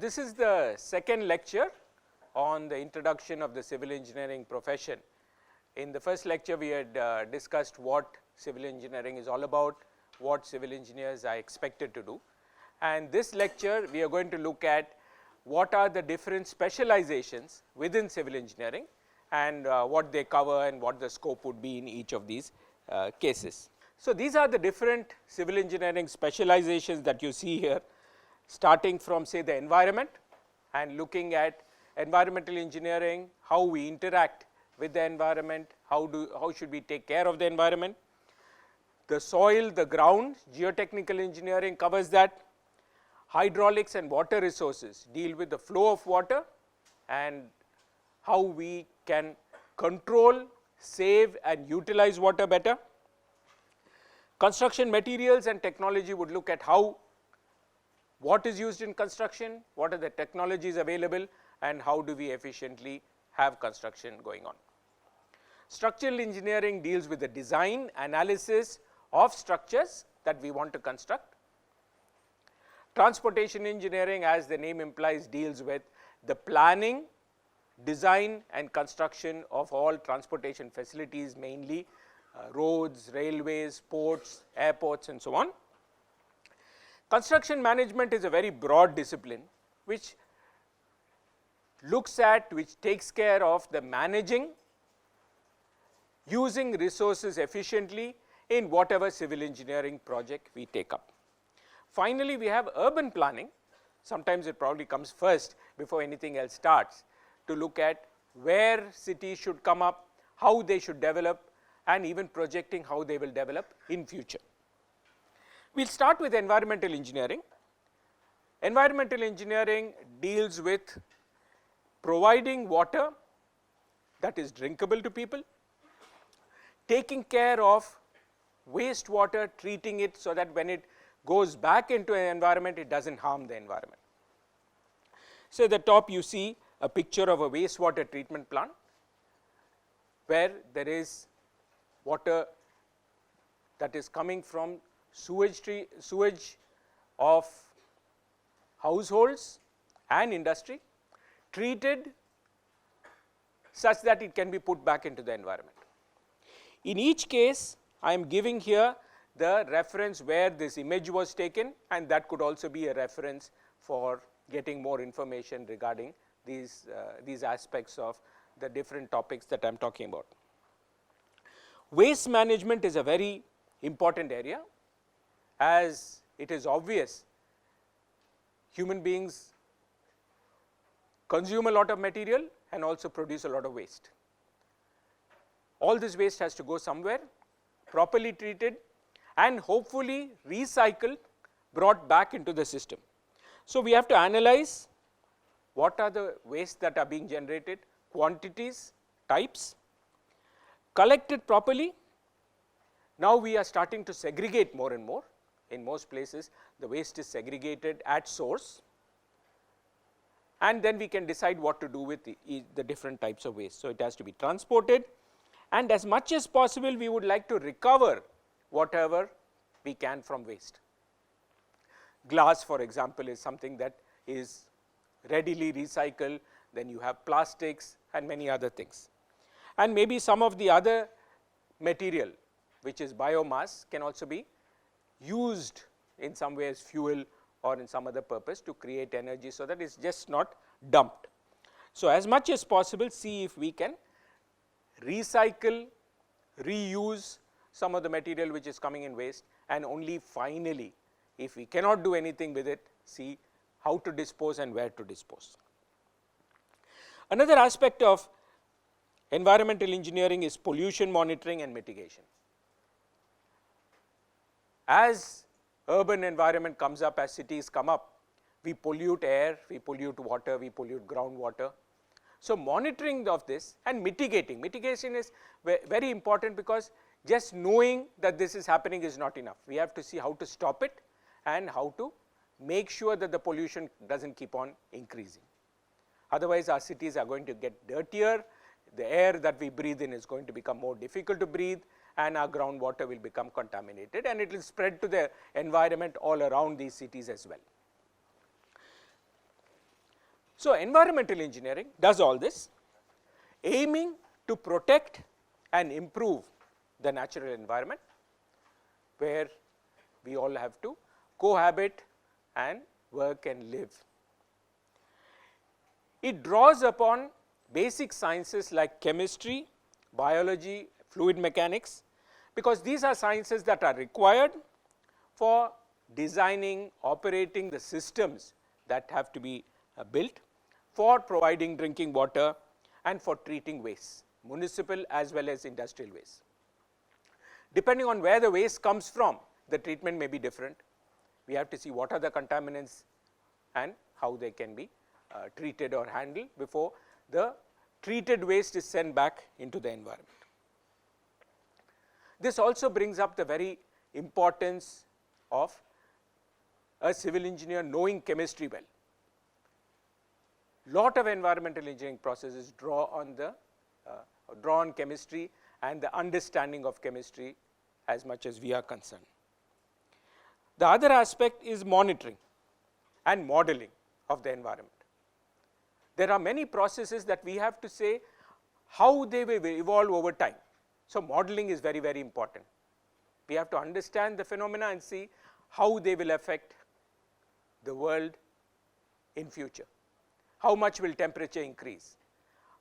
this is the second lecture on the introduction of the civil engineering profession. In the first lecture we had discussed what civil engineering is all about, what civil engineers are expected to do, and this lecture we are going to look at what are the different specializations within civil engineering and what they cover and what the scope would be in each of these cases. So, these are the different civil engineering specializations that you see here, starting from say the environment and looking at environmental engineering, how we interact with the environment, how should we take care of the environment. The soil, the ground, geotechnical engineering covers that. Hydraulics and water resources deal with the flow of water and how we can control, save and utilize water better. Construction materials and technology would look at what is used in construction, what are the technologies available and how do we efficiently have construction going on. Structural engineering deals with the design, analysis of structures that we want to construct. Transportation engineering, as the name implies, deals with the planning, design and construction of all transportation facilities, mainly roads, railways, ports, airports and so on. Construction management is a very broad discipline which takes care of the managing, using resources efficiently in whatever civil engineering project we take up. Finally, we have urban planning. Sometimes it probably comes first before anything else starts, to look at where cities should come up, how they should develop and even projecting how they will develop in future. We will start with environmental engineering. Environmental engineering deals with providing water that is drinkable to people, taking care of wastewater, treating it so that when it goes back into an environment, it does not harm the environment. So, at the top you see a picture of a wastewater treatment plant, where there is water that is coming from sewage of households and industry, treated such that it can be put back into the environment. In each case, I am giving here the reference where this image was taken, and that could also be a reference for getting more information regarding these aspects of the different topics that I am talking about. Waste management is a very important area, as it is obvious human beings consume a lot of material and also produce a lot of waste. All this waste has to go somewhere, properly treated and hopefully recycled, brought back into the system. So, we have to analyze what are the wastes that are being generated, quantities, types, collect it properly. Now, we are starting to segregate more and more. In most places, the waste is segregated at source, and then we can decide what to do with the different types of waste. So, it has to be transported, and as much as possible we would like to recover whatever we can from waste. Glass, for example, is something that is readily recycled, then you have plastics and many other things. And maybe some of the other material, which is biomass, can also be used in some way as fuel or in some other purpose to create energy, so that it is just not dumped. So, as much as possible, see if we can recycle, reuse some of the material which is coming in waste, and only finally, if we cannot do anything with it, see how to dispose and where to dispose. Another aspect of environmental engineering is pollution monitoring and mitigation. As urban environment comes up, as cities come up, we pollute air, we pollute water, we pollute groundwater. So, monitoring of this and mitigation is very important, because just knowing that this is happening is not enough. We have to see how to stop it and how to make sure that the pollution does not keep on increasing. Otherwise, our cities are going to get dirtier, the air that we breathe in is going to become more difficult to breathe, and our groundwater will become contaminated, and it will spread to the environment all around these cities as well. So, environmental engineering does all this, aiming to protect and improve the natural environment where we all have to cohabit and work and live. It draws upon basic sciences like chemistry, biology, fluid mechanics, because these are sciences that are required for designing, operating the systems that have to be built for providing drinking water and for treating waste, municipal as well as industrial waste. Depending on where the waste comes from, the treatment may be different. We have to see what are the contaminants and how they can be treated or handled before the treated waste is sent back into the environment. This also brings up the very importance of a civil engineer knowing chemistry well. Lot of environmental engineering processes draw on chemistry and the understanding of chemistry as much as we are concerned. The other aspect is monitoring and modeling of the environment. There are many processes that we have to say how they will evolve over time. So, modeling is very, very important. We have to understand the phenomena and see how they will affect the world in future. How much will temperature increase?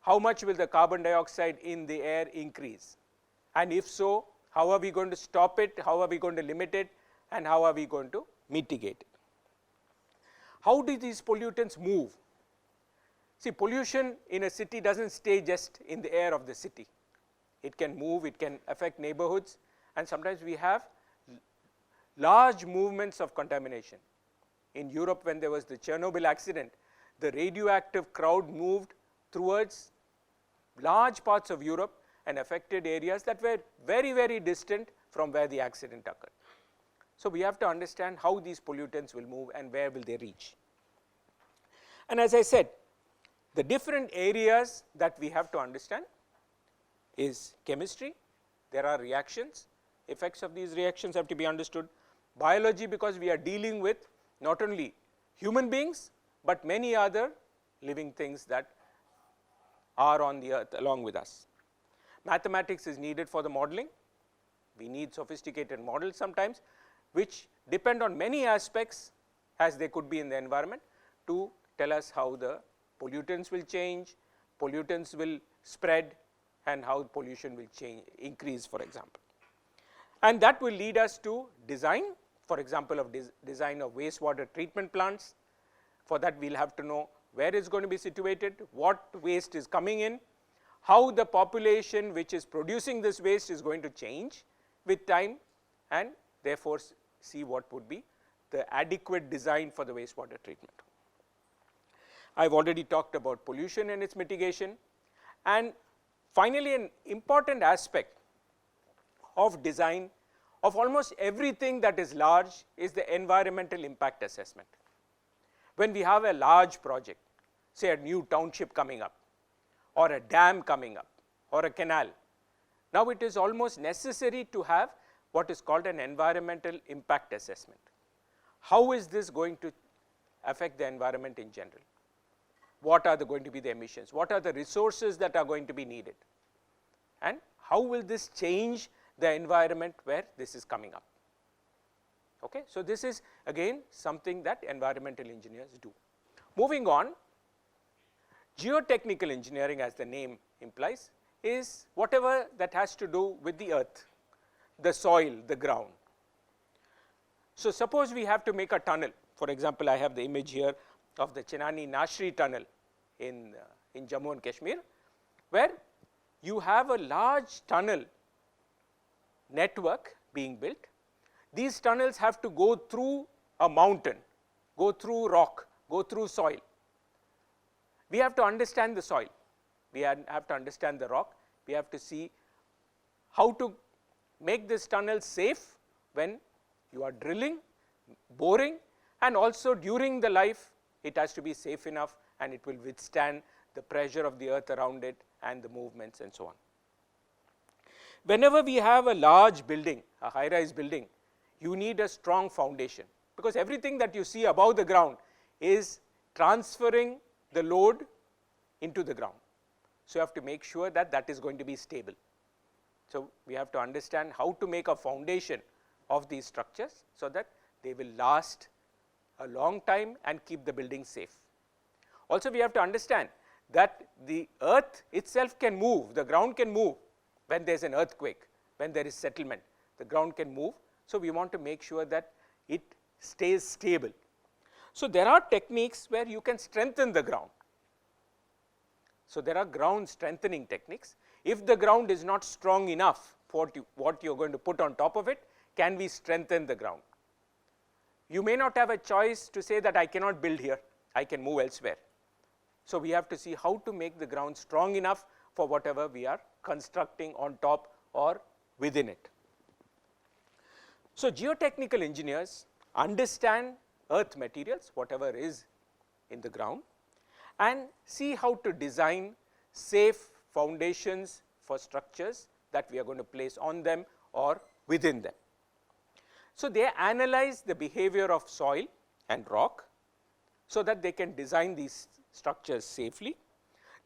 How much will the carbon dioxide in the air increase? And if so, how are we going to stop it? How are we going to limit it? And how are we going to mitigate it? How do these pollutants move? See, pollution in a city doesn't stay just in the air of the city. It can move, it can affect neighborhoods, and sometimes we have large movements of contamination. In Europe, when there was the Chernobyl accident, the radioactive crowd moved towards large parts of Europe and affected areas that were very, very distant from where the accident occurred. So, we have to understand how these pollutants will move and where will they reach. And as I said, the different areas that we have to understand is chemistry. There are reactions, effects of these reactions have to be understood. Biology, because we are dealing with not only human beings, but many other living things that are on the earth along with us. Mathematics is needed for the modeling. We need sophisticated models sometimes, which depend on many aspects as they could be in the environment to tell us how the pollutants will change, pollutants will spread, and how pollution will change, increase, for example. And that will lead us to design, for example, of design of wastewater treatment plants. For that, we will have to know where it's going to be situated, what waste is coming in, how the population which is producing this waste is going to change with time, and therefore see what would be the adequate design for the wastewater treatment. I have already talked about pollution and its mitigation, and finally, an important aspect of design of almost everything that is large is the environmental impact assessment. When we have a large project, say a new township coming up, or a dam coming up, or a canal, now it is almost necessary to have what is called an environmental impact assessment. How is this going to affect the environment in general? What are going to be the emissions? What are the resources that are going to be needed? And how will this change the environment where this is coming up? Okay, so this is again something that environmental engineers do. Moving on, geotechnical engineering, as the name implies, is whatever that has to do with the earth, the soil, the ground. So suppose we have to make a tunnel. For example, I have the image here of the Chenani Nashri tunnel in Jammu and Kashmir, where you have a large tunnel network being built. These tunnels have to go through a mountain, go through rock, go through soil. We have to understand the soil, we have to understand the rock, we have to see how to make this tunnel safe when you are drilling, boring, and also during the life it has to be safe enough and it will withstand the pressure of the earth around it and the movements and so on. Whenever we have a large building, a high-rise building, you need a strong foundation, because everything that you see above the ground is transferring the load into the ground. So, you have to make sure that that is going to be stable. So, we have to understand how to make a foundation of these structures, so that they will last a long time and keep the building safe. Also, we have to understand that the earth itself can move, the ground can move when there is an earthquake, when there is settlement, the ground can move. So, we want to make sure that it stays stable. So, there are techniques where you can strengthen the ground. So, there are ground strengthening techniques. If the ground is not strong enough for what you are going to put on top of it, can we strengthen the ground? You may not have a choice to say that I cannot build here, I can move elsewhere. So, we have to see how to make the ground strong enough for whatever we are constructing on top or within it. So, geotechnical engineers understand earth materials, whatever is in the ground, and see how to design safe foundations for structures that we are going to place on them or within them. So, they analyze the behavior of soil and rock, so that they can design these structures safely.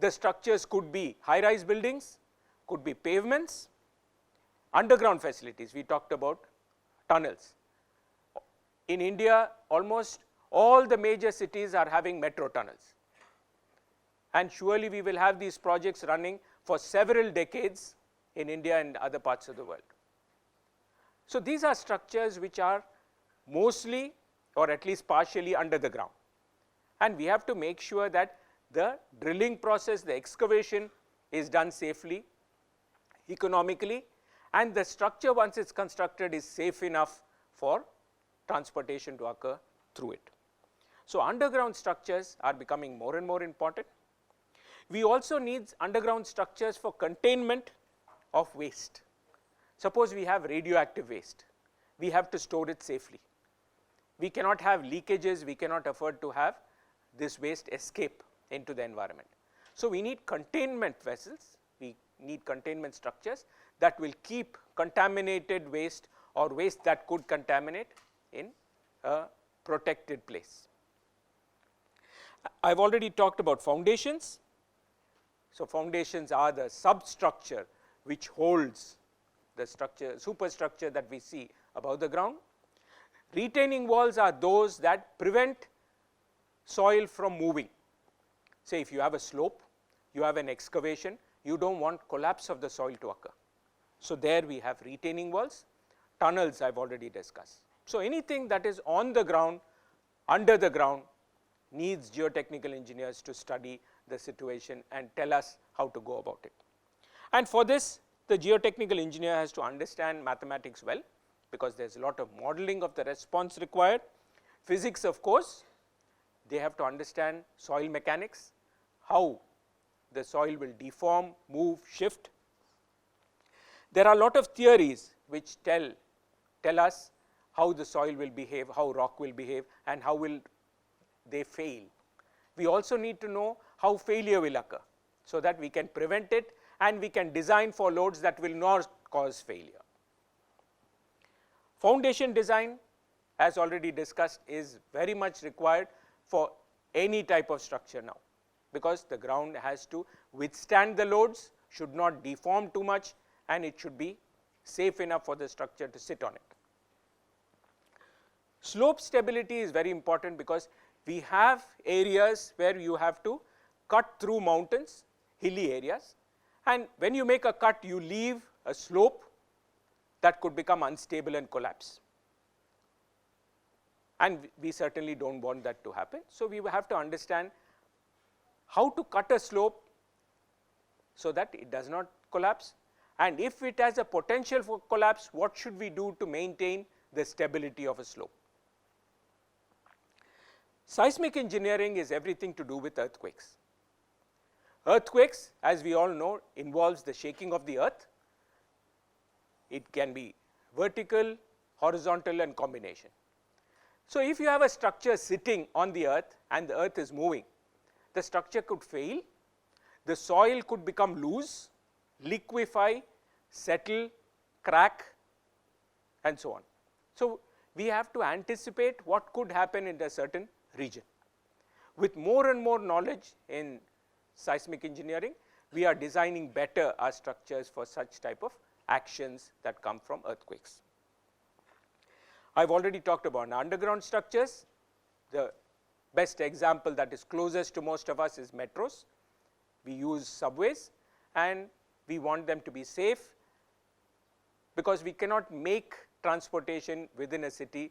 The structures could be high-rise buildings, could be pavements, underground facilities. We talked about tunnels. In India, almost all the major cities are having metro tunnels, and surely we will have these projects running for several decades in India and other parts of the world. So, these are structures which are mostly or at least partially under the ground, and we have to make sure that the drilling process, the excavation is done safely, economically, and the structure once it is constructed is safe enough for transportation to occur through it. So, underground structures are becoming more and more important. We also need underground structures for containment of waste. Suppose we have radioactive waste, we have to store it safely. We cannot have leakages, we cannot afford to have this waste escape into the environment. So, we need containment vessels, we need containment structures that will keep contaminated waste or waste that could contaminate in a protected place. I have already talked about foundations. So, foundations are the substructure which holds the structure, superstructure that we see above the ground. Retaining walls are those that prevent soil from moving. Say if you have a slope, you have an excavation, you do not want collapse of the soil to occur. So, there we have retaining walls. Tunnels I have already discussed. So, anything that is on the ground, under the ground, needs geotechnical engineers to study the situation and tell us how to go about it. And for this, the geotechnical engineer has to understand mathematics well, because there is a lot of modeling of the response required. Physics, of course, they have to understand soil mechanics, how the soil will deform, move, shift. There are a lot of theories which tell us how the soil will behave, how rock will behave, and how will they fail. We also need to know how failure will occur, so that we can prevent it and we can design for loads that will not cause failure. Foundation design, as already discussed, is very much required for any type of structure now, because the ground has to withstand the loads, should not deform too much, and it should be safe enough for the structure to sit on it. Slope stability is very important, because we have areas where you have to cut through mountains, hilly areas, and when you make a cut, you leave a slope that could become unstable and collapse. And we certainly do not want that to happen. So, we have to understand how to cut a slope so that it does not collapse, and if it has a potential for collapse, what should we do to maintain the stability of a slope. Seismic engineering is everything to do with earthquakes. Earthquakes, as we all know, involves the shaking of the earth. It can be vertical, horizontal, and combination. So, if you have a structure sitting on the earth and the earth is moving, the structure could fail, the soil could become loose, liquefy, settle, crack, and so on. So, we have to anticipate what could happen in a certain region. with more and more knowledge in seismic engineering, we are designing better our structures for such type of actions that come from earthquakes. I've already talked about underground structures. The best example that is closest to most of us is metros. We use subways and we want them to be safe, because we cannot make transportation within a city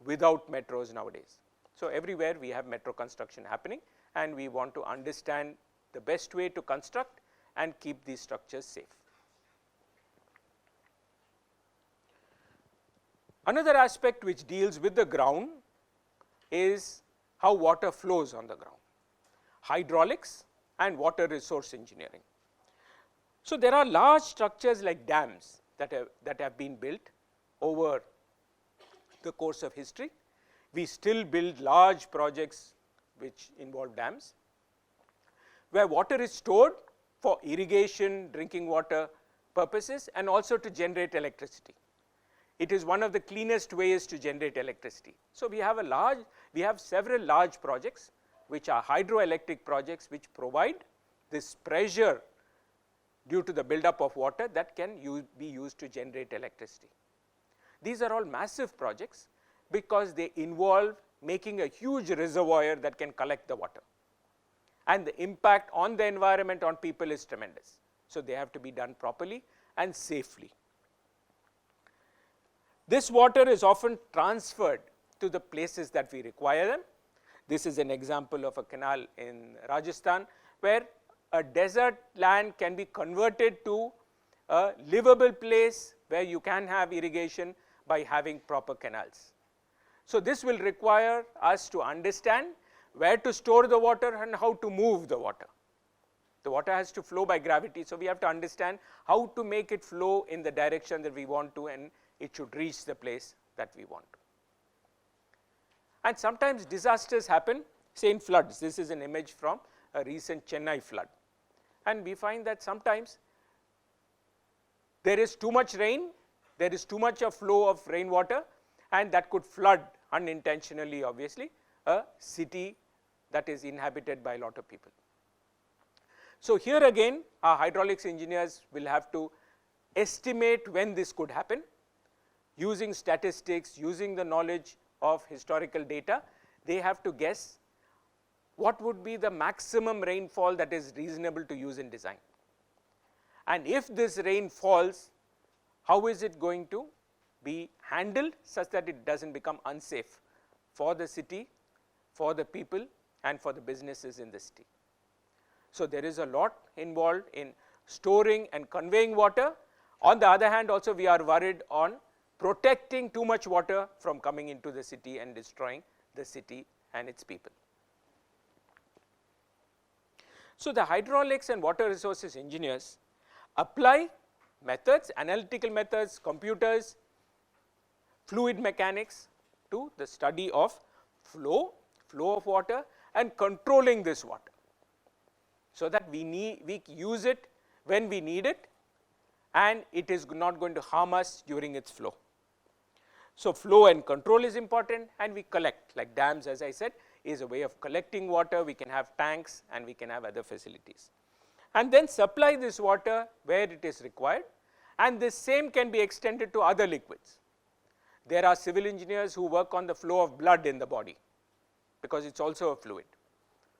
without metros nowadays. So everywhere we have metro construction happening, and we want to understand the best way to construct and keep these structures safe. Another aspect which deals with the ground is how water flows on the ground, hydraulics and water resource engineering. So there are large structures like dams that have been built over the course of history. We still build large projects which involve dams, where water is stored for irrigation, drinking water purposes, and also to generate electricity. It is one of the cleanest ways to generate electricity. So we have several large projects which are hydroelectric projects, which provide this pressure due to the buildup of water that can be used to generate electricity. These are all massive projects because they involve making a huge reservoir that can collect the water, and the impact on the environment, on people, is tremendous. So they have to be done properly and safely. This water is often transferred to the places that we require them. This is an example of a canal in Rajasthan, where a desert land can be converted to a livable place where you can have irrigation by having proper canals. So this will require us to understand where to store the water and how to move the water. The water has to flow by gravity, so we have to understand how to make it flow in the direction that we want to, and it should reach the place that we want to. And sometimes disasters happen, say in floods. This is an image from a recent Chennai flood. And we find that sometimes there is too much rain, there is too much of flow of rainwater, and that could flood unintentionally, obviously, a city that is inhabited by a lot of people. So here again, our hydraulics engineers will have to estimate when this could happen, using statistics, using the knowledge of historical data. They have to guess what would be the maximum rainfall that is reasonable to use in design. And if this rain falls, how is it going to be handled such that it doesn't become unsafe for the city, for the people, and for the businesses in the city. So there is a lot involved in storing and conveying water. On the other hand, also we are worried on protecting too much water from coming into the city and destroying the city and its people. So the hydraulics and water resources engineers apply methods, analytical methods, computers, fluid mechanics to the study of flow of water and controlling this water, so that we use it when we need it and it is not going to harm us during its flow. So flow and control is important, and we collect, like dams, as I said, is a way of collecting water. We can have tanks and we can have other facilities, and then supply this water where it is required, and this same can be extended to other liquids. There are civil engineers who work on the flow of blood in the body, because it's also a fluid.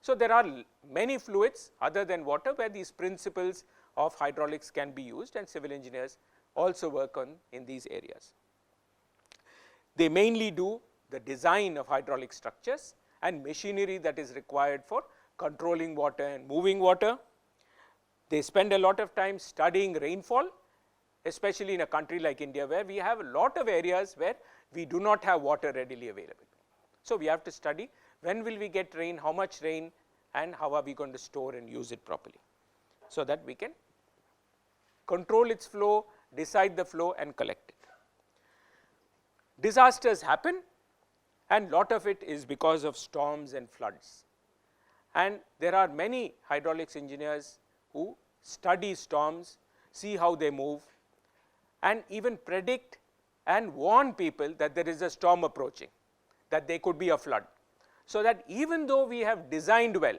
So there are many fluids other than water where these principles of hydraulics can be used, and civil engineers also work on in these areas. They mainly do the design of hydraulic structures and machinery that is required for controlling water and moving water. They spend a lot of time studying rainfall, especially in a country like India, where we have a lot of areas where we do not have water readily available. So we have to study when will we get rain, how much rain, and how are we going to store and use it properly, so that we can control its flow, decide the flow, and collect it. Disasters happen, and lot of it is because of storms and floods. And there are many hydraulics engineers who study storms, see how they move, and even predict and warn people that there is a storm approaching, that there could be a flood. so that even though we have designed well,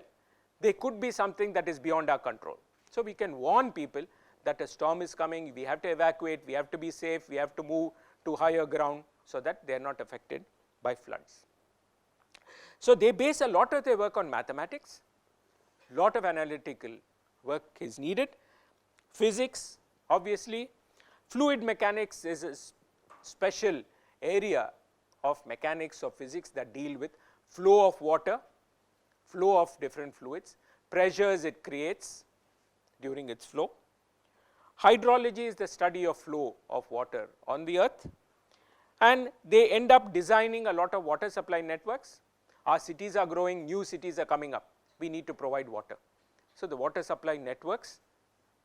there could be something that is beyond our control. So we can warn people that a storm is coming, we have to evacuate, we have to be safe, we have to move to higher ground so that they are not affected by floods. So they base a lot of their work on mathematics, lot of analytical work is needed, physics obviously, fluid mechanics is a special area of mechanics of physics that deal with flow of water, flow of different fluids, pressures it creates during its flow. Hydrology is the study of flow of water on the earth, and they end up designing a lot of water supply networks. Our cities are growing, new cities are coming up, we need to provide water. So the water supply networks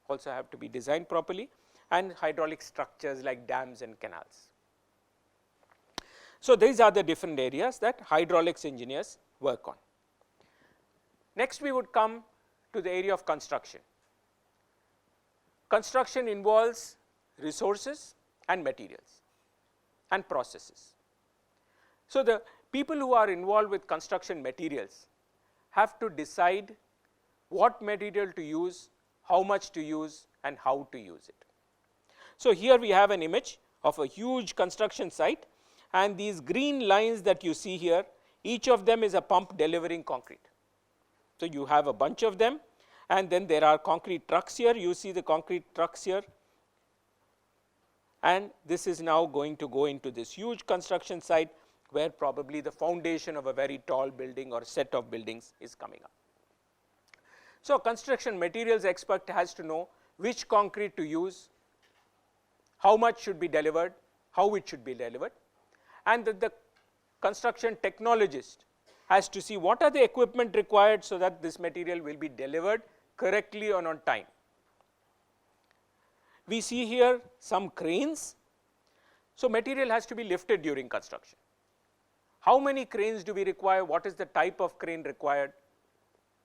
also have to be designed properly, and hydraulic structures like dams and canals. So these are the different areas that hydraulics engineers work on. Next we would come to the area of construction. Construction involves resources and materials and processes. So the people who are involved with construction materials have to decide what material to use, how much to use, and how to use it. So here we have an image of a huge construction site, and these green lines that you see here, each of them is a pump delivering concrete. So you have a bunch of them, and then there are concrete trucks here, you see the concrete trucks here, and this is now going to go into this huge construction site where probably the foundation of a very tall building or set of buildings is coming up. So a construction materials expert has to know which concrete to use, how much should be delivered, how it should be delivered, and that the construction technologist has to see what are the equipment required so that this material will be delivered correctly and on time. We see here some cranes. So material has to be lifted during construction. How many cranes do we require? What is the type of crane required?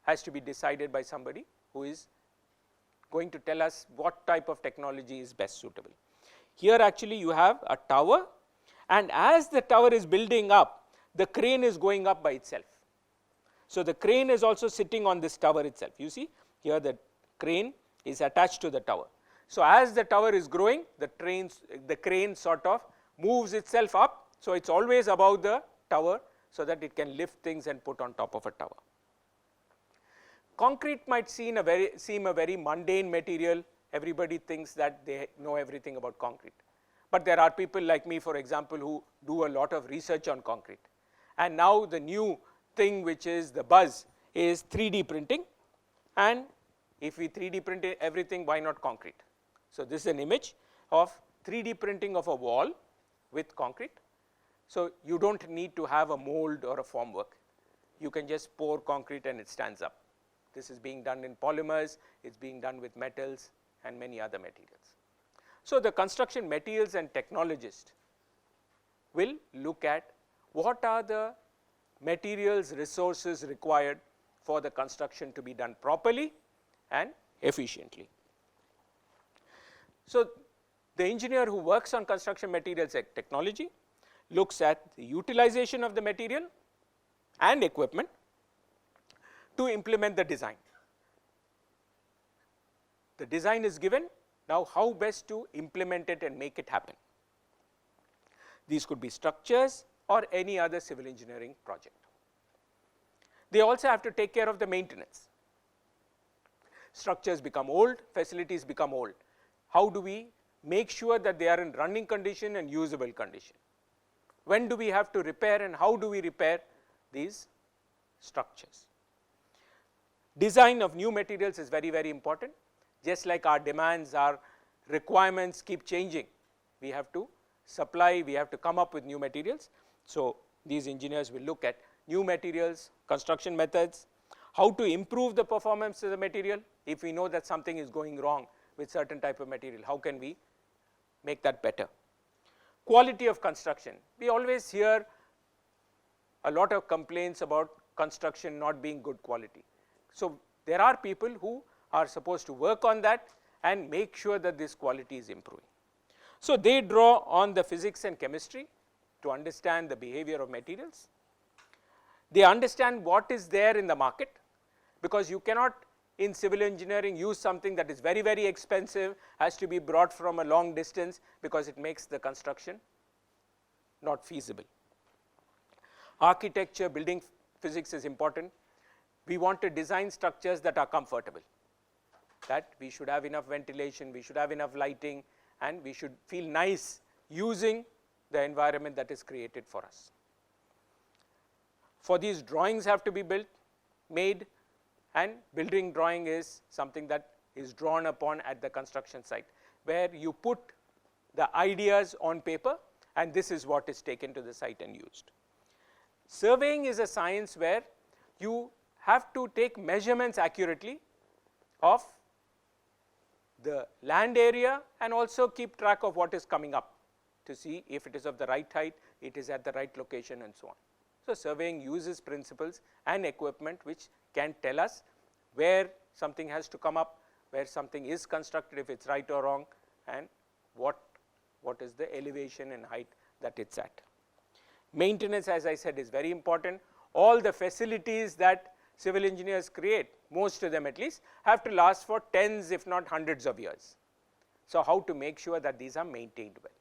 Has to be decided by somebody who is going to tell us what type of technology is best suitable. Here actually you have a tower, and as the tower is building up, the crane is going up by itself. So the crane is also sitting on this tower itself. You see here the crane is attached to the tower. So as the tower is growing, the crane sort of moves itself up. So it's always above the tower so that it can lift things and put on top of a tower. Concrete might seem a very mundane material. Everybody thinks that they know everything about concrete. But there are people like me, for example, who do a lot of research on concrete. And now the new thing which is the buzz is 3D printing, and if we 3D print everything, why not concrete? So this is an image of 3D printing of a wall with concrete. So you don't need to have a mold or a formwork. You can just pour concrete and it stands up. This is being done in polymers, it's being done with metals and many other materials. So the construction materials and technologist will look at what are the materials, resources required for the construction to be done properly and efficiently. So the engineer who works on construction materials and technology looks at the utilization of the material and equipment to implement the design. The design is given, now how best to implement it and make it happen. These could be structures or any other civil engineering project. They also have to take care of the maintenance. Structures become old, facilities become old. How do we make sure that they are in running condition and usable condition? When do we have to repair and how do we repair these structures? Design of new materials is very, very important. Just like our demands, our requirements keep changing, we have to supply, we have to come up with new materials. So these engineers will look at new materials, construction methods, how to improve the performance of the material. If we know that something is going wrong with certain type of material, how can we make that better? Quality of construction. We always hear a lot of complaints about construction not being good quality. So there are people who are supposed to work on that and make sure that this quality is improving. So they draw on the physics and chemistry to understand the behavior of materials. They understand what is there in the market, because you cannot in civil engineering use something that is very, very expensive, has to be brought from a long distance, because it makes the construction not feasible. Architecture, building physics is important. We want to design structures that are comfortable, that we should have enough ventilation, we should have enough lighting, and we should feel nice using the environment that is created for us. For these, drawings have to be made, and building drawing is something that is drawn upon at the construction site, where you put the ideas on paper, and this is what is taken to the site and used. Surveying is a science where you have to take measurements accurately of the land area and also keep track of what is coming up to see if it is of the right height, it is at the right location, and so on. So, surveying uses principles and equipment which can tell us where something has to come up, where something is constructed, if it is right or wrong, and what is the elevation and height that it is at. Maintenance, as I said, is very important. All the facilities that civil engineers create, most of them at least, have to last for tens if not hundreds of years. So, how to make sure that these are maintained well,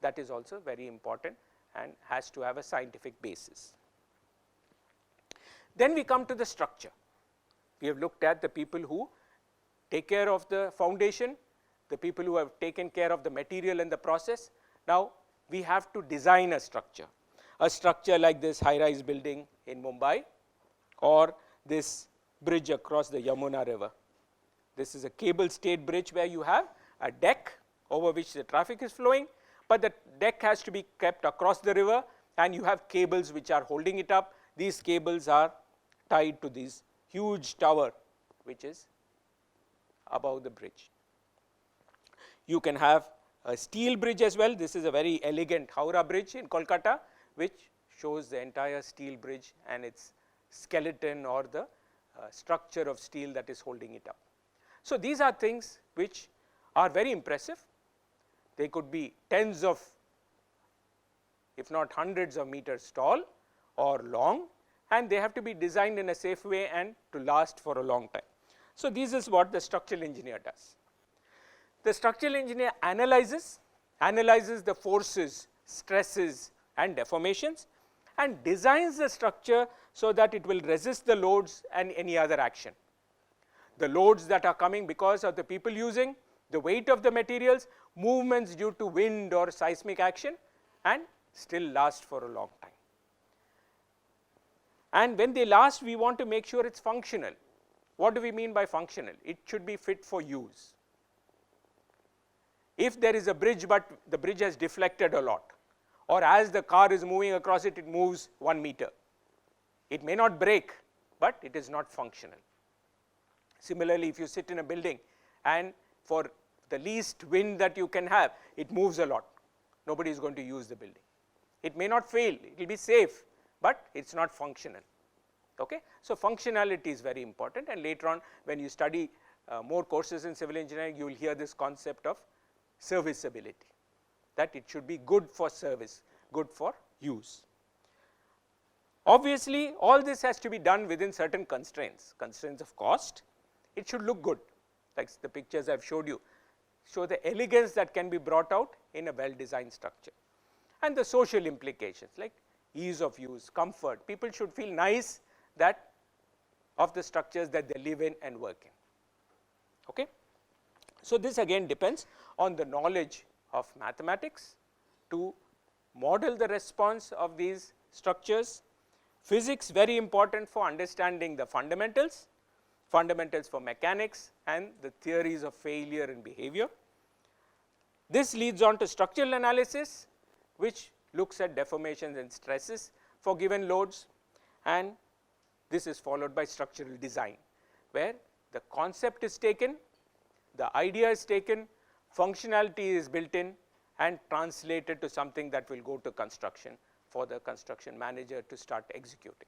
that is also very important and has to have a scientific basis. Then we come to the structure. We have looked at the people who take care of the foundation, the people who have taken care of the material and the process. Now, we have to design a structure like this high-rise building in Mumbai, or this bridge across the Yamuna river. This is a cable-stayed bridge where you have a deck over which the traffic is flowing, but the deck has to be kept across the river, and you have cables which are holding it up. These cables are tied to this huge tower which is above the bridge. You can have a steel bridge as well. This is a very elegant Howrah bridge in Kolkata, which shows the entire steel bridge and its skeleton or the structure of steel that is holding it up. So, these are things which are very impressive. They could be tens of, if not hundreds of meters tall or long, and they have to be designed in a safe way and to last for a long time. So, this is what the structural engineer does. The structural engineer analyzes the forces, stresses and deformations, and designs the structure so that it will resist the loads and any other action. The loads that are coming because of the people using, the weight of the materials, movements due to wind or seismic action, and still last for a long time. And when they last, we want to make sure it is functional. What do we mean by functional? It should be fit for use. If there is a bridge, but the bridge has deflected a lot, or as the car is moving across it, it moves 1 meter. It may not break, but it is not functional. Similarly, if you sit in a building and for the least wind that you can have, it moves a lot, nobody is going to use the building. It may not fail, it will be safe, but it is not functional. Okay? So, functionality is very important, and later on when you study more courses in civil engineering, you will hear this concept of serviceability, that it should be good for service, good for use. Obviously, all this has to be done within certain constraints of cost. It should look good, like the pictures I have showed you, show the elegance that can be brought out in a well designed structure, and the social implications like ease of use, comfort. People should feel nice that of the structures that they live in and work in. Okay? So, this again depends on the knowledge of mathematics to model the response of these structures. Physics, very important for understanding the fundamentals for mechanics and the theories of failure and behavior. This leads on to structural analysis, which looks at deformations and stresses for given loads, and this is followed by structural design, where the concept is taken, the idea is taken, functionality is built in and translated to something that will go to construction for the construction manager to start executing.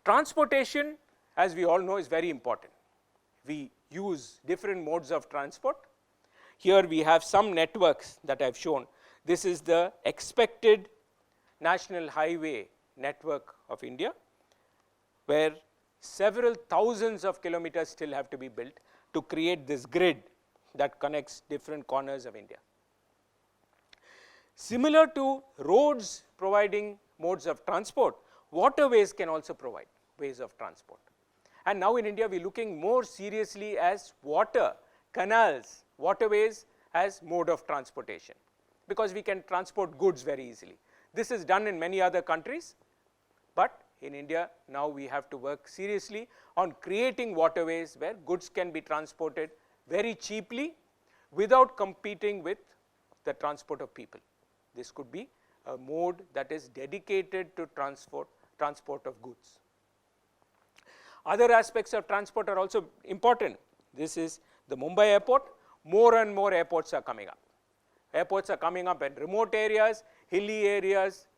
Transportation, as we all know, is very important. We use different modes of transport. Here we have some networks that I have shown. This is the expected national highway network of India, where several thousands of kilometers still have to be built to create this grid that connects different corners of India. Similar to roads providing modes of transport, waterways can also provide ways of transport. And now in India, we are looking more seriously as water, canals, waterways as mode of transportation, because we can transport goods very easily. This is done in many other countries, but in India now we have to work seriously on creating waterways where goods can be transported very cheaply without competing with the transport of people. This could be a mode that is dedicated to transport of goods. Other aspects of transport are also important. This is the Mumbai airport. More and more airports are coming up. Airports are coming up in remote areas, hilly areas,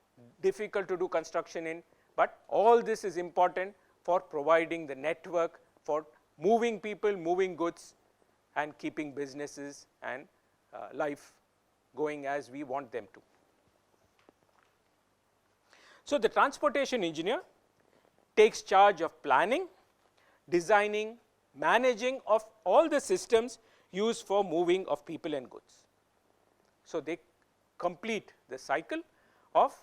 difficult to do construction in, but all this is important for providing the network for moving people, moving goods, and keeping businesses and life going as we want them to. So the transportation engineer takes charge of planning, designing, managing of all the systems used for moving of people and goods. So they complete the cycle of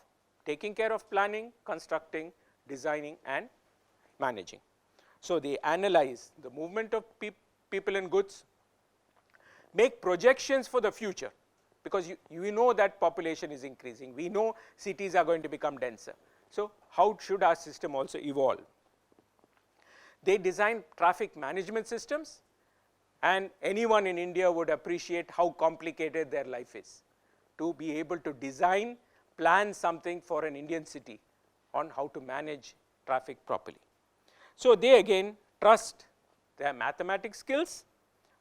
taking care of planning, constructing, designing, and managing. So they analyze the movement of people and goods, make projections for the future, because you know that population is increasing. We know cities are going to become denser. So how should our system also evolve? They design traffic management systems, and anyone in India would appreciate how complicated their life is to be able to design, plan something for an Indian city on how to manage traffic properly. So they again trust their mathematics skills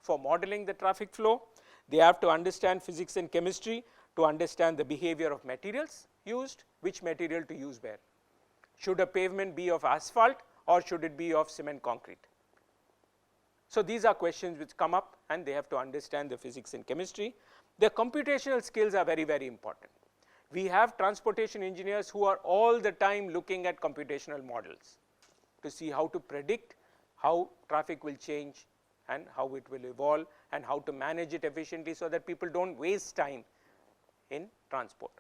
for modeling the traffic flow. They have to understand physics and chemistry to understand the behavior of materials used, which material to use where. Should a pavement be of asphalt or should it be of cement concrete? So these are questions which come up, and they have to understand the physics and chemistry. Their computational skills are very, very important. We have transportation engineers who are all the time looking at computational models to see how to predict how traffic will change and how it will evolve and how to manage it efficiently so that people don't waste time in transport.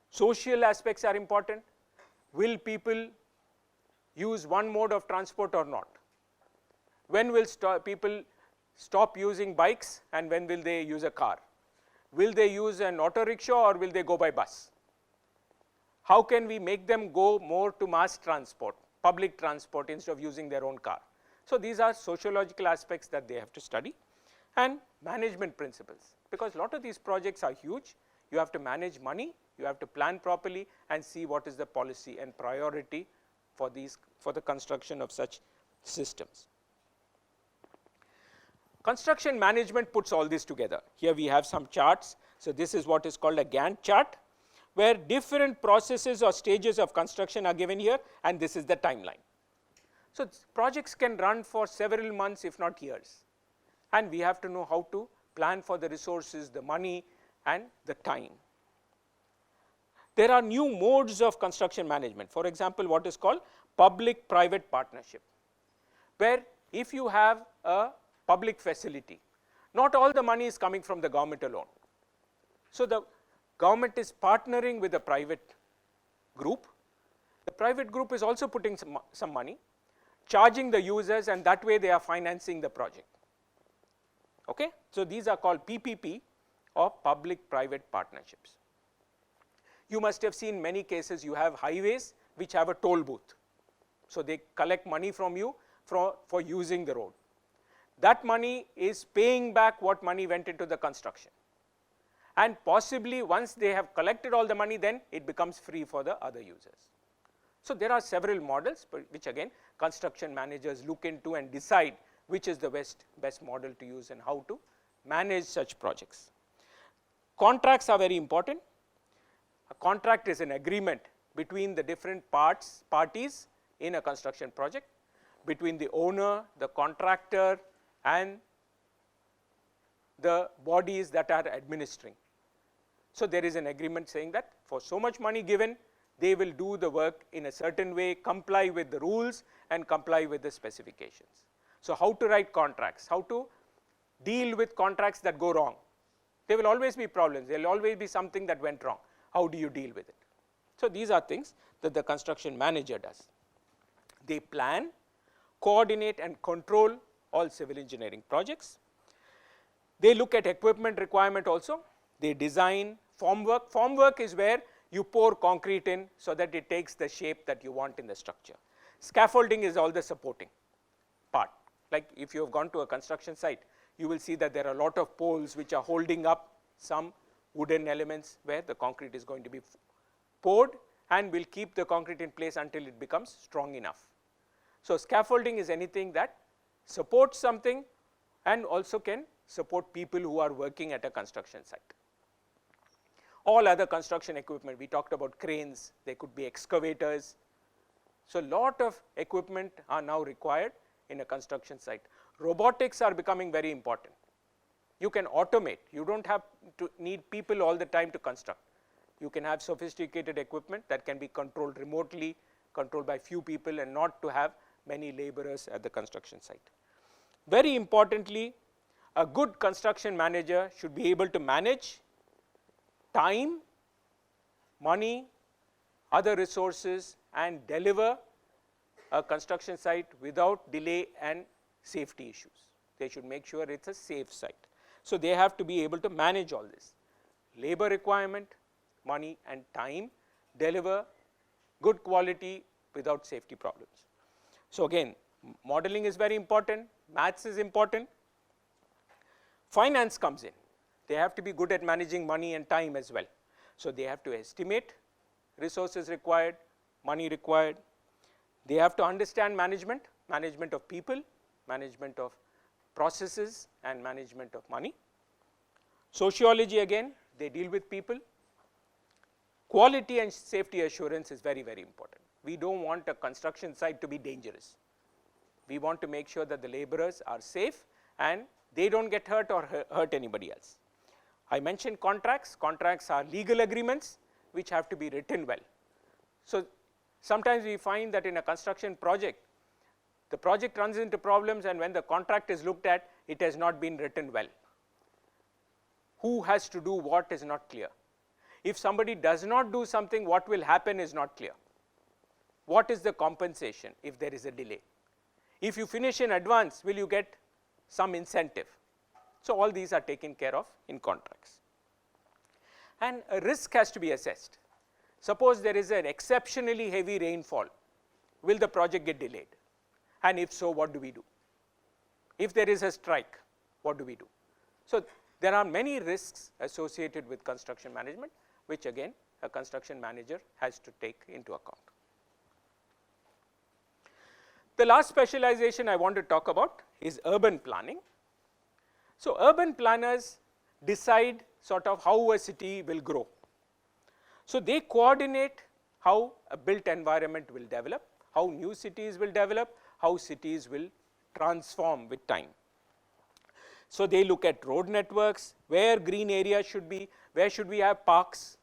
Social aspects are important. Will people use one mode of transport or not? When will people stop using bikes and when will they use a car? Will they use an auto rickshaw or will they go by bus? How can we make them go more to mass transport, public transport, instead of using their own car? So these are sociological aspects that they have to study, and management principles, because a lot of these projects are huge. You have to manage money, you have to plan properly and see what is the policy and priority for the construction of such systems. Construction management puts all this together. Here we have some charts. So this is what is called a Gantt chart, where different processes or stages of construction are given here, and this is the timeline. So projects can run for several months, if not years, and we have to know how to plan for the resources, the money, and the time. There are new modes of construction management. For example, what is called public-private partnership, where if you have a public facility, not all the money is coming from the government alone. So the government is partnering with a private group. The private group is also putting some money, charging the users, and that way they are financing the project. Okay? So these are called PPP, or public-private partnerships. You must have seen many cases. You have highways which have a toll booth. So they collect money from you for using the road. That money is paying back what money went into the construction. And possibly once they have collected all the money, then it becomes free for the other users. So there are several models, which again construction managers look into and decide which is the best model to use and how to manage such projects. Contracts are very important. A contract is an agreement between the different parties in a construction project, between the owner, the contractor, and the bodies that are administering. So there is an agreement saying that for so much money given, they will do the work in a certain way, comply with the rules and comply with the specifications. So how to write contracts, how to deal with contracts that go wrong. There will always be problems, there will always be something that went wrong. How do you deal with it? So these are things that the construction manager does. They plan, coordinate and control all civil engineering projects. They look at equipment requirement also. They design formwork. Formwork is where you pour concrete in so that it takes the shape that you want in the structure. Scaffolding is all the supporting part. Like if you have gone to a construction site, you will see that there are a lot of poles which are holding up some wooden elements where the concrete is going to be poured and will keep the concrete in place until it becomes strong enough. So scaffolding is anything that supports something and also can support people who are working at a construction site. All other construction equipment, we talked about cranes, there could be excavators. So lot of equipment are now required in a construction site. Robotics are becoming very important. You can automate, you don't have to need people all the time to construct. You can have sophisticated equipment that can be controlled remotely, controlled by few people and not to have many laborers at the construction site. Very importantly, a good construction manager should be able to manage time, money, other resources and deliver a construction site without delay and safety issues. They should make sure it's a safe site. So they have to be able to manage all this. Labor requirement, money and time, deliver good quality without safety problems. So again, modeling is very important, maths is important. Finance comes in. They have to be good at managing money and time as well. So they have to estimate resources required, money required. They have to understand management, management of people, management of processes and management of money. Sociology again, they deal with people. Quality and safety assurance is very, very important. We don't want a construction site to be dangerous. We want to make sure that the laborers are safe and they don't get hurt or hurt anybody else. I mentioned contracts. Contracts are legal agreements which have to be written well. So sometimes we find that in a construction project, the project runs into problems and when the contract is looked at, it has not been written well. Who has to do what is not clear. If somebody does not do something, what will happen is not clear. What is the compensation if there is a delay? If you finish in advance, will you get some incentive? So all these are taken care of in contracts. And a risk has to be assessed. Suppose there is an exceptionally heavy rainfall, will the project get delayed? And if so, what do we do? If there is a strike, what do we do? So there are many risks associated with construction management, which again a construction manager has to take into account. The last specialization I want to talk about is urban planning. So urban planners decide sort of how a city will grow. So they coordinate how a built environment will develop, how new cities will develop, how cities will transform with time. So they look at road networks, where green areas should be, where should we have parks,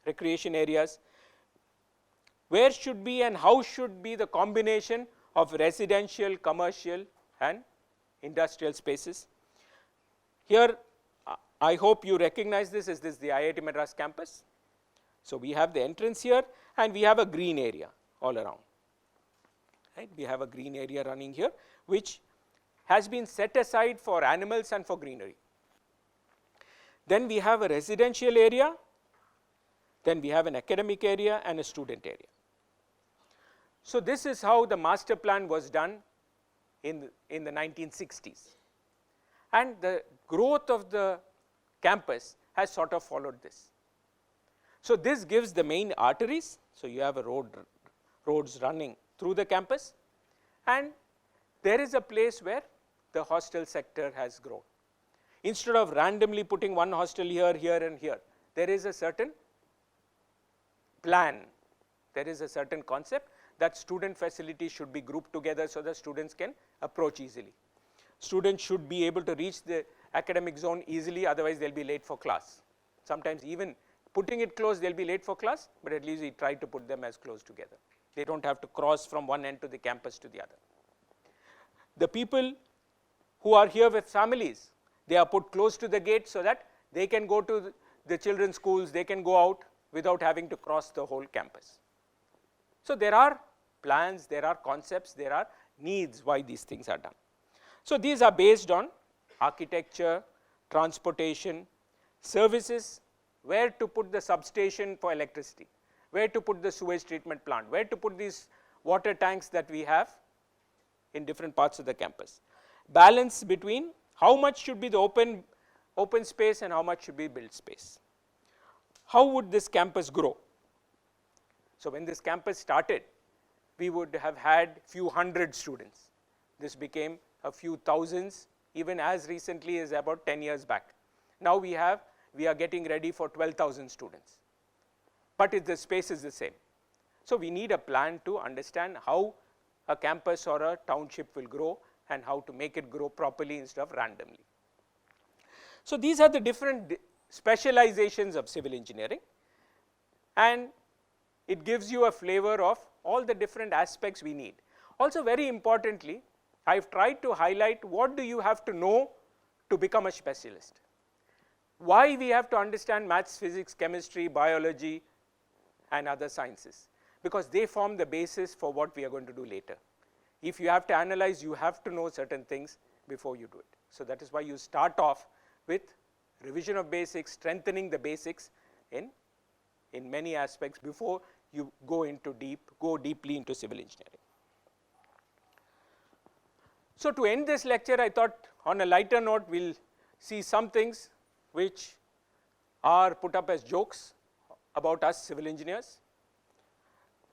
recreation areas, where should be and how should be the combination of residential, commercial and industrial spaces. Here I hope you recognize this is the IIT Madras campus. So we have the entrance here and we have a green area all around. Right? We have a green area running here which has been set aside for animals and for greenery. Then we have a residential area, then we have an academic area and a student area. So this is how the master plan was done in the 1960s. And the growth of the campus has sort of followed this. So this gives the main arteries. So you have a roads running through the campus and there is a place where the hostel sector has grown. Instead of randomly putting one hostel here, here and here, there is a certain plan, there is a certain concept that student facilities should be grouped together so that students can approach easily. Students should be able to reach the academic zone easily, otherwise they'll be late for class. Sometimes even putting it close, they'll be late for class, but at least we try to put them as close together. They don't have to cross from one end to the campus to the other. The people who are here with families, they are put close to the gate so that they can go to the children's schools, they can go out without having to cross the whole campus. So there are plans, there are concepts, there are needs why these things are done. So these are based on architecture, transportation, services, where to put the substation for electricity, where to put the sewage treatment plant, where to put these water tanks that we have in different parts of the campus. Balance between how much should be the open space and how much should be built space. How would this campus grow? So when this campus started, we would have had few hundred students. This became a few thousands, even as recently as about 10 years back. Now we are getting ready for 12,000 students, but the space is the same. So we need a plan to understand how a campus or a township will grow and how to make it grow properly instead of randomly. So these are the different specializations of civil engineering, and it gives you a flavor of all the different aspects we need. Also very importantly, I have tried to highlight what do you have to know to become a specialist. Why we have to understand maths, physics, chemistry, biology and other sciences, because they form the basis for what we are going to do later. If you have to analyze, you have to know certain things before you do it. So that is why you start off with revision of basics, strengthening the basics in many aspects before you go deeply into civil engineering. So to end this lecture, I thought on a lighter note, we'll see some things which are put up as jokes about us civil engineers.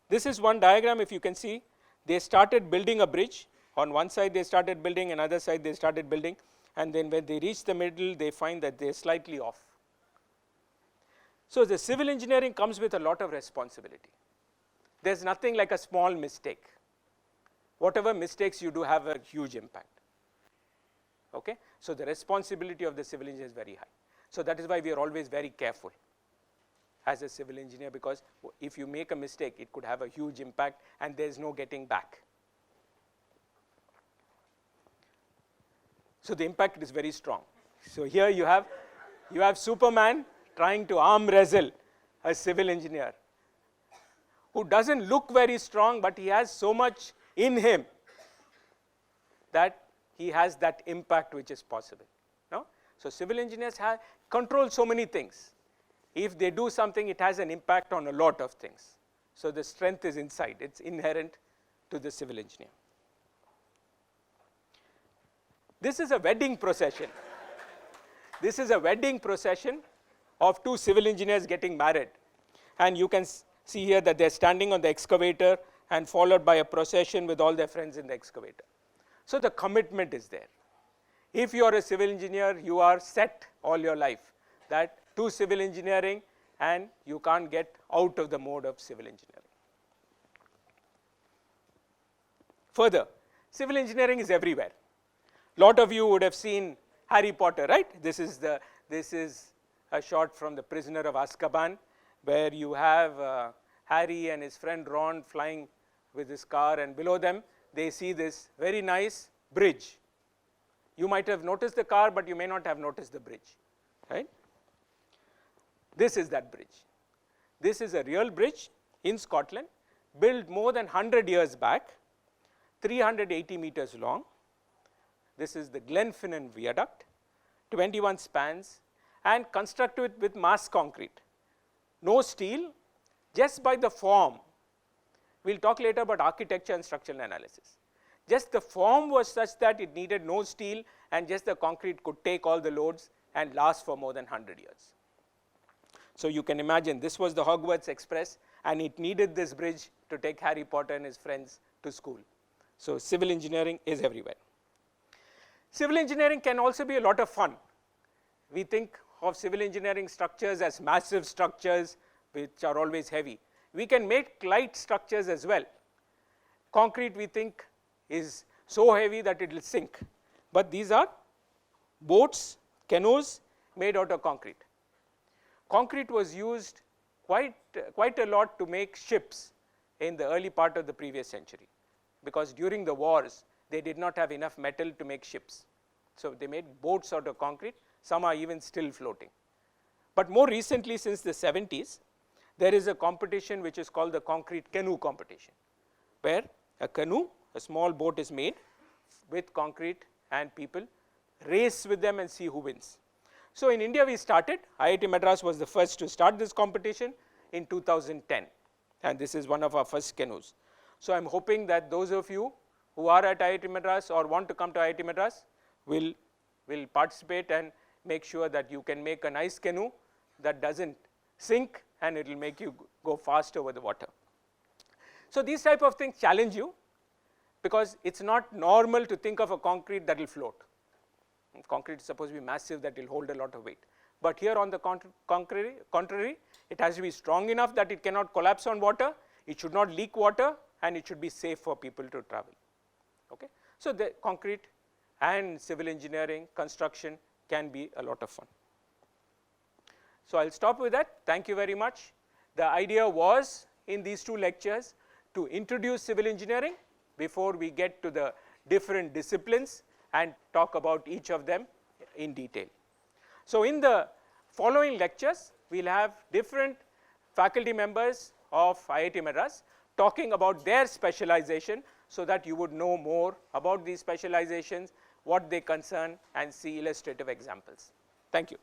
This is one diagram, if you can see. They started building a bridge. On one side they started building, another side they started building, and then when they reach the middle, they find that they're slightly off. So the civil engineering comes with a lot of responsibility. There's nothing like a small mistake. Whatever mistakes you do have a huge impact. Okay? So the responsibility of the civil engineer is very high. So that is why we are always very careful as a civil engineer, because if you make a mistake, it could have a huge impact and there's no getting back. So the impact is very strong. So here you have Superman trying to arm wrestle a civil engineer who doesn't look very strong, but he has so much in him that he has that impact which is possible. No? So civil engineers control so many things. If they do something, it has an impact on a lot of things. So the strength is inside, it's inherent to the civil engineer. This is a wedding procession. This is a wedding procession of two civil engineers getting married. And you can see here that they're standing on the excavator and followed by a procession with all their friends in the excavator. So the commitment is there. If you are a civil engineer, you are set all your life that to civil engineering, and you can't get out of the mode of civil engineering. Further, civil engineering is everywhere. Lot of you would have seen Harry Potter, right? This is a shot from The Prisoner of Azkaban, where you have Harry and his friend Ron flying with his car, and below them they see this very nice bridge. You might have noticed the car, but you may not have noticed the bridge, right? This is that bridge. This is a real bridge in Scotland, built more than 100 years back, 380 meters long. This is the Glenfinnan Viaduct, 21 spans, and constructed with mass concrete. No steel, just by the form. We'll talk later about architecture and structural analysis. Just the form was such that it needed no steel, and just the concrete could take all the loads and last for more than 100 years. So you can imagine this was the Hogwarts Express, and it needed this bridge to take Harry Potter and his friends to school. So civil engineering is everywhere. Civil engineering can also be a lot of fun. We think of civil engineering structures as massive structures which are always heavy. We can make light structures as well. Concrete, we think, is so heavy that it will sink. But these are boats, canoes made out of concrete. concrete was used quite a lot to make ships in the early part of the previous century, because during the wars they did not have enough metal to make ships. So they made boats out of concrete, some are even still floating. But more recently, since the 70s, there is a competition which is called the concrete canoe competition, where a canoe, a small boat is made with concrete and people race with them and see who wins. So in India we started, IIT Madras was the first to start this competition in 2010, and this is one of our first canoes. So I am hoping that those of you who are at IIT Madras or want to come to IIT Madras will participate and make sure that you can make a nice canoe that doesn't sink and it will make you go fast over the water. So these type of things challenge you, because it's not normal to think of a concrete that will float. Concrete is supposed to be massive, that will hold a lot of weight. But here on the contrary, it has to be strong enough that it cannot collapse on water, it should not leak water, and it should be safe for people to travel. Okay? So the concrete and civil engineering, construction can be a lot of fun. So I'll stop with that. Thank you very much. The idea was in these two lectures to introduce civil engineering before we get to the different disciplines and talk about each of them in detail. So in the following lectures, we'll have different faculty members of IIT Madras talking about their specialization, so that you would know more about these specializations, what they concern, and see illustrative examples. Thank you.